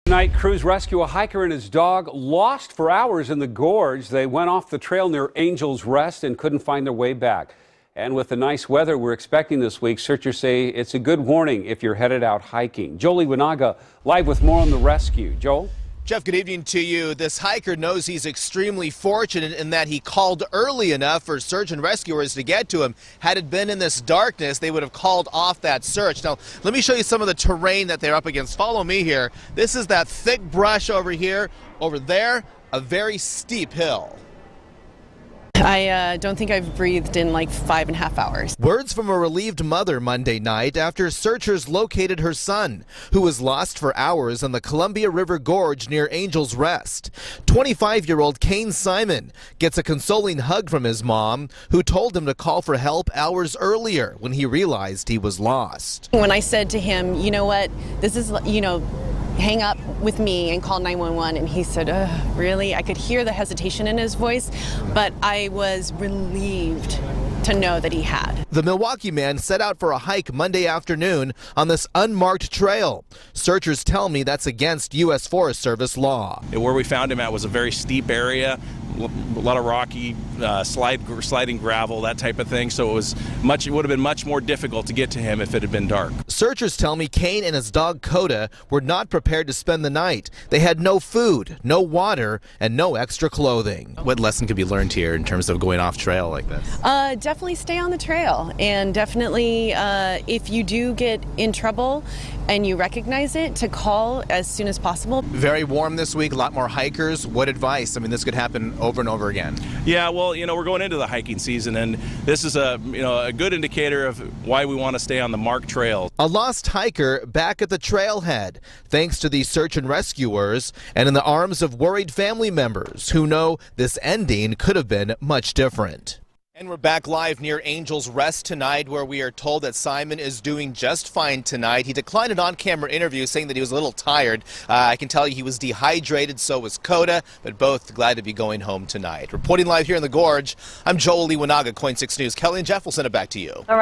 Tonight, crews rescue a hiker and his dog lost for hours in the gorge. They went off the trail near Angel's Rest and couldn't find their way back. And with the nice weather we're expecting this week, searchers say it's a good warning if you're headed out hiking. Joel Iwanaga live with more on the rescue. Joel? Jeff, good evening to you. This hiker knows he's extremely fortunate in that he called early enough for search and rescuers to get to him. Had it been in this darkness, they would have called off that search. Now, let me show you some of the terrain that they're up against. Follow me here. This is that thick brush over here. Over there, a very steep hill. I don't think I've breathed in like 5.5 hours. Words from a relieved mother Monday night after searchers located her son, who was lost for hours on the Columbia River Gorge near Angel's Rest. 25-year-old Kane Simon gets a consoling hug from his mom, who told him to call for help hours earlier when he realized he was lost. When I said to him, you know what, this is, hang up with me and call 911, and he said, really? I could hear the hesitation in his voice, but I was relieved to know that he had. The Milwaukie man set out for a hike Monday afternoon on this unmarked trail. Searchers tell me that's against U.S. Forest Service law. Where we found him at was a very steep area, a lot of rocky, sliding gravel, that type of thing. So it would have been much more difficult to get to him if it had been dark. Searchers tell me Kane and his dog Coda were not prepared to spend the night. They had no food, no water, and no extra clothing. What lesson could be learned here in terms of going off trail like this? Definitely stay on the trail, and definitely if you do get in trouble and you recognize it, to call as soon as possible. Very warm this week, a lot more hikers. What advice? I mean, this could happen over and over again. Yeah, well, we're going into the hiking season, and this is a good indicator of why we want to stay on the marked trail. A lost hiker back at the trailhead, thanks to these search and rescuers, and in the arms of worried family members who know this ending could have been much different. And we're back live near Angel's Rest tonight, where we are told that Simon is doing just fine tonight. He declined an on-camera interview, saying that he was a little tired. I can tell you he was dehydrated, so was Coda, but both glad to be going home tonight. Reporting live here in the Gorge, I'm Joel Iwanaga, KOIN 6 News. Kelly and Jeff will send it back to you. All right.